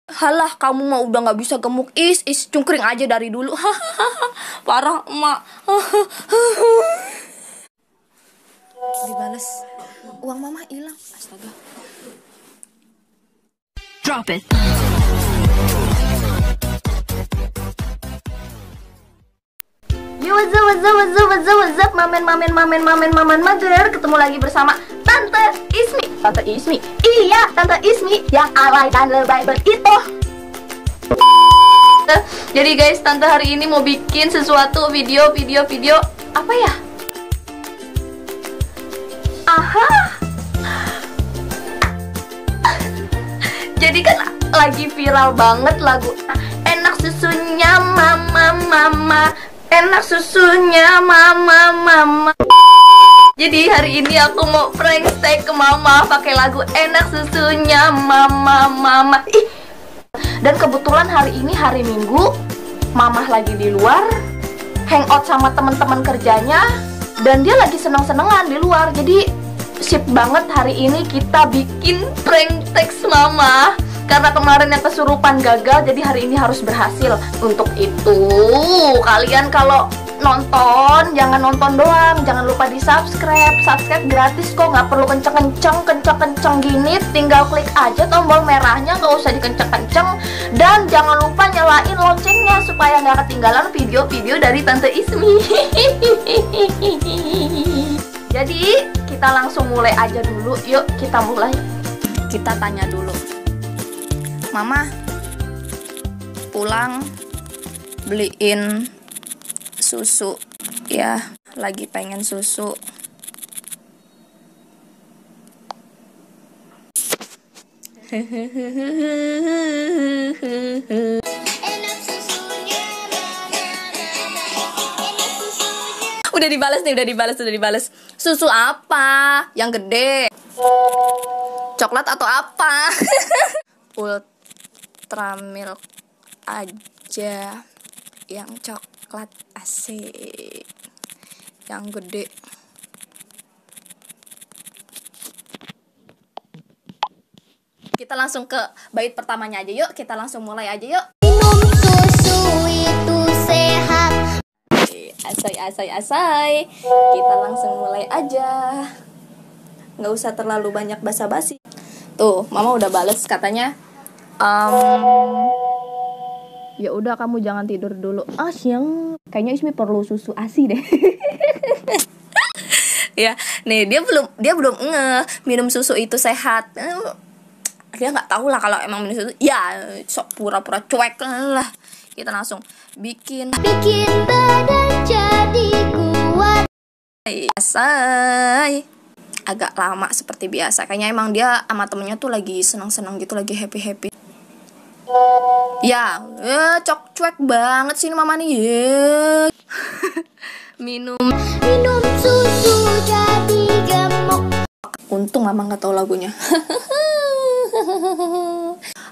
Halah, kamu mah udah nggak bisa gemuk. Cungkring aja dari dulu. Parah, emak. Dibales. Uang mama hilang. Astaga. Drop it. Yo, what's up, mamen mager. Ketemu lagi bersama Tante Ismi. Tante Ismi? Iya, Tante Ismi yang alay dan lebay itu. Jadi guys, Tante hari ini mau bikin sesuatu video apa ya? Aha. Jadi kan lagi viral banget lagu enak susunya mama. Enak susunya mama. Jadi hari ini aku mau prank stay ke mama pakai lagu enak susunya mama. Dan kebetulan hari ini hari Minggu, mama lagi di luar hangout sama teman-teman kerjanya dan dia lagi seneng-senengan di luar. Jadi sip banget hari ini kita bikin prank teks mama. Karena kemarin yang kesurupan gagal, jadi hari ini harus berhasil. Untuk itu, kalian kalau nonton, jangan nonton doang. Jangan lupa di subscribe. Subscribe gratis kok, nggak perlu kenceng-kenceng gini. Tinggal klik aja tombol merahnya, nggak usah dikenceng-kenceng. Dan jangan lupa nyalain loncengnya, supaya nggak ketinggalan video-video dari Tante Ismi. Jadi, kita langsung mulai aja dulu. Yuk, kita mulai. Kita tanya dulu. Mama, pulang beliin susu ya, lagi pengen susu. Udah dibales. Susu apa? Yang gede? Coklat atau apa? Ultra milk aja, yang coklat, asik, yang gede. Kita langsung ke bait pertamanya aja yuk. Kita langsung mulai aja yuk. Minum susu itu sehat. Asai. Kita langsung mulai aja. Nggak usah terlalu banyak basa-basi. Tuh, mama udah bales katanya. Ya udah, kamu jangan tidur dulu. Siang. Kayaknya Ismi perlu susu ASI deh. Ya, nih dia belum minum susu itu sehat. Dia nggak tahu lah kalau emang minum susu. Ya, sok pura-pura cuek lah. Kita langsung bikin Badan jadi kuat. Asai. Agak lama seperti biasa. Kayaknya emang dia sama temennya tuh lagi senang-senang gitu, lagi happy. Ya, cuek banget sih mama nih. Minum susu jadi gemuk. Untung mama nggak tahu lagunya.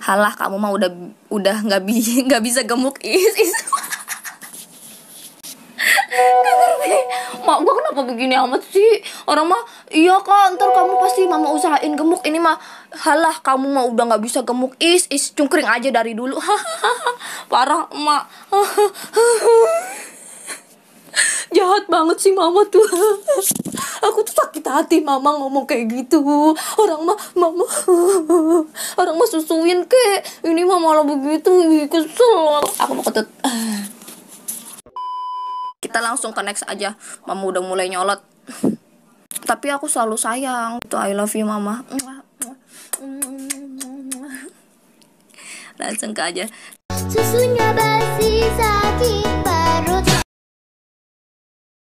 Halah, kamu mah udah nggak bisa gemuk. Mak, gua kenapa begini amat sih? Orang mah, iya kak, ntar kamu pasti mama usahain gemuk. Ini mah, halah, kamu mah udah nggak bisa gemuk. Cungkring aja dari dulu. Parah, emak. Jahat banget sih mama tuh. Aku tuh sakit hati mama ngomong kayak gitu. Orang mah susuin kek. Ini mah malah begitu. Kesel. Aku mau ketut. Kita langsung ke next aja. Mama udah mulai nyolot. Tapi aku selalu sayang. Itu I love you mama. Langsung ke aja. Susunya basi sakit perut.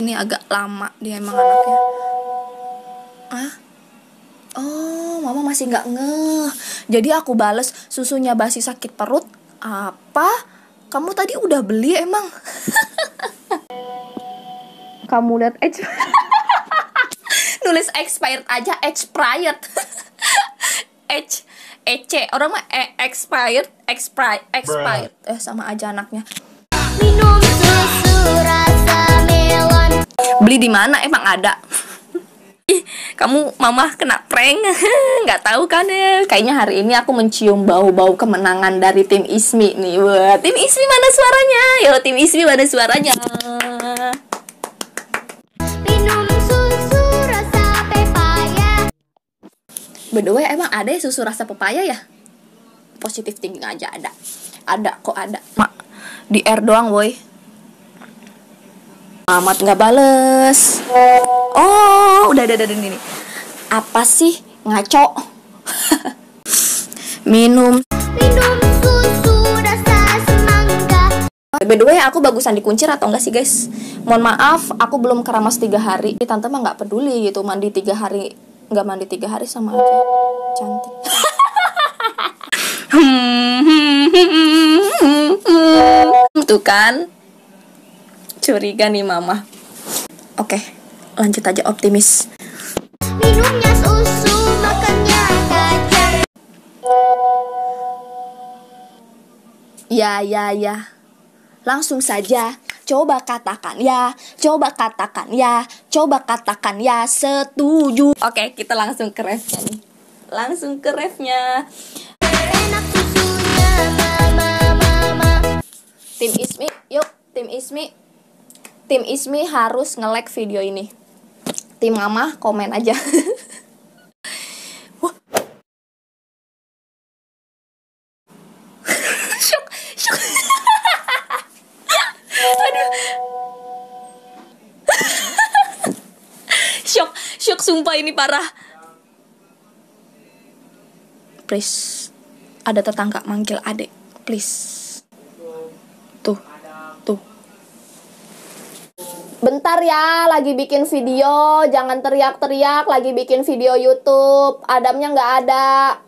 Ini agak lama dia emang anaknya. Oh, mama masih nggak ngeh. Jadi aku bales susunya basi sakit perut. Apa? Kamu tadi udah beli emang? Kamu lihat nulis expired aja, expired. Orang mah expired. Sama aja anaknya. Minum susu rasa melon. Beli di mana? Emang ada? Kamu mama kena prank. Nggak tahu kan ya. Kayaknya hari ini aku mencium bau-bau kemenangan dari tim Ismi nih. Wah, tim Ismi mana suaranya? Yo, tim Ismi mana suaranya? Minum susu rasa pepaya. By the way, emang ada ya susu rasa pepaya ya? Positif thinking aja ada. Ada kok ada. Mak, di air doang woi. Amat nggak bales. Oh, udah ini. Apa sih ngaco? Minum Susu rasa semangka. By the way, aku bagusan dikuncir atau enggak sih guys? Mohon maaf, aku belum keramas 3 hari. Tante mah nggak peduli gitu, mandi 3 hari, nggak mandi 3 hari sama aja cantik. Tuh kan, curiga nih mama. Oke, lanjut aja optimis. Minumnya susu, makannya kacang. Ya. Langsung saja. Coba katakan ya. Coba katakan ya. Setuju. Oke, kita langsung ke refnya nih. Enak susunya mama. Tim Ismi, yuk. Tim Ismi harus nge-like video ini. Tim Mama komen aja. Wah. Syok. Aduh. Syok sumpah ini parah. Please. Ada tetangga manggil adek. Please. Tuh. Bentar ya, lagi bikin video. Jangan teriak-teriak, lagi bikin video YouTube. Adamnya nggak ada.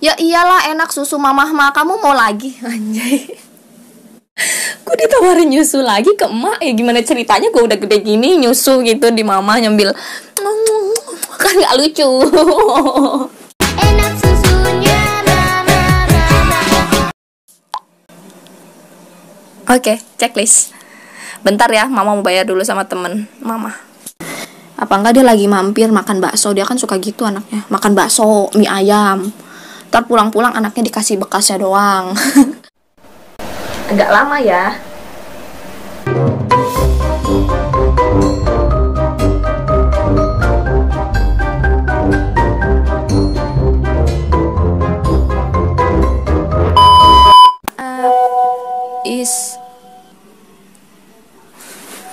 Ya iyalah, enak susu mamah mah. Kamu mau lagi? Anjay. Gue ditawarin nyusu lagi ke emak. Ya gimana ceritanya gue udah gede gini nyusu gitu di mama nyambil. Kan nggak lucu. Enak susunya mama. Oke, checklist. Bentar ya, mama mau bayar dulu sama temen mama. Apa enggak dia lagi mampir makan bakso? Dia kan suka gitu anaknya. Makan bakso, mie ayam. Ntar pulang-pulang anaknya dikasih bekasnya doang. Agak lama ya.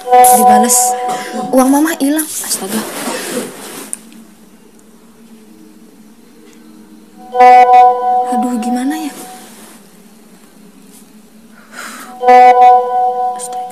Dibales. Uang mama hilang. Astaga. Aduh, gimana ya? Astaga.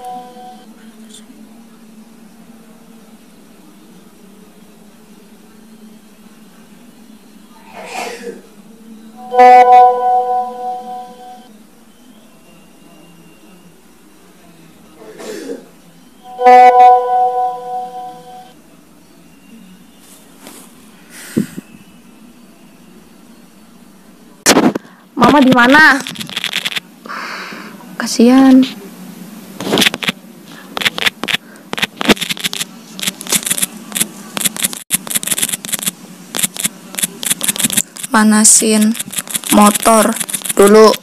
Mama di mana? Kasihan. Manasin motor dulu.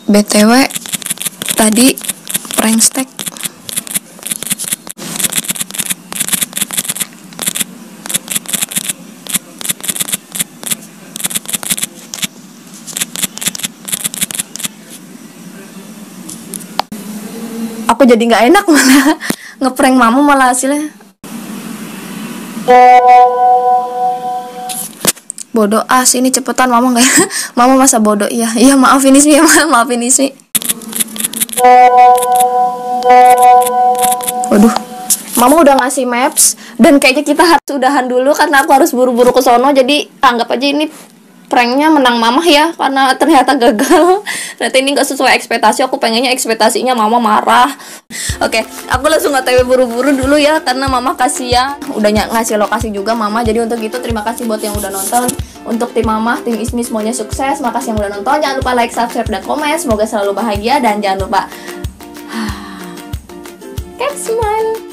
BTW tadi prank stack. Aku jadi nggak enak malah ngeprank mama malah hasilnya bodoh. Sini cepetan mama nggak. Mama masa bodoh. Iya maafin Ismi. Maafin Ismi. Waduh, mama udah ngasih maps dan kayaknya kita harus udahan dulu karena aku harus buru-buru ke sono. Jadi anggap aja ini pranknya menang mama ya, karena ternyata gagal. Ternyata ini gak sesuai ekspektasi. Aku pengennya ekspektasinya mama marah. Oke, aku langsung OTW buru-buru dulu ya, karena mama kasihan udah ngasih lokasi juga mama. Jadi untuk itu terima kasih buat yang udah nonton. Untuk tim Mama, tim Ismi semuanya sukses. Makasih yang udah nonton. Jangan lupa like, subscribe, dan komen. Semoga selalu bahagia dan jangan lupa keep smile.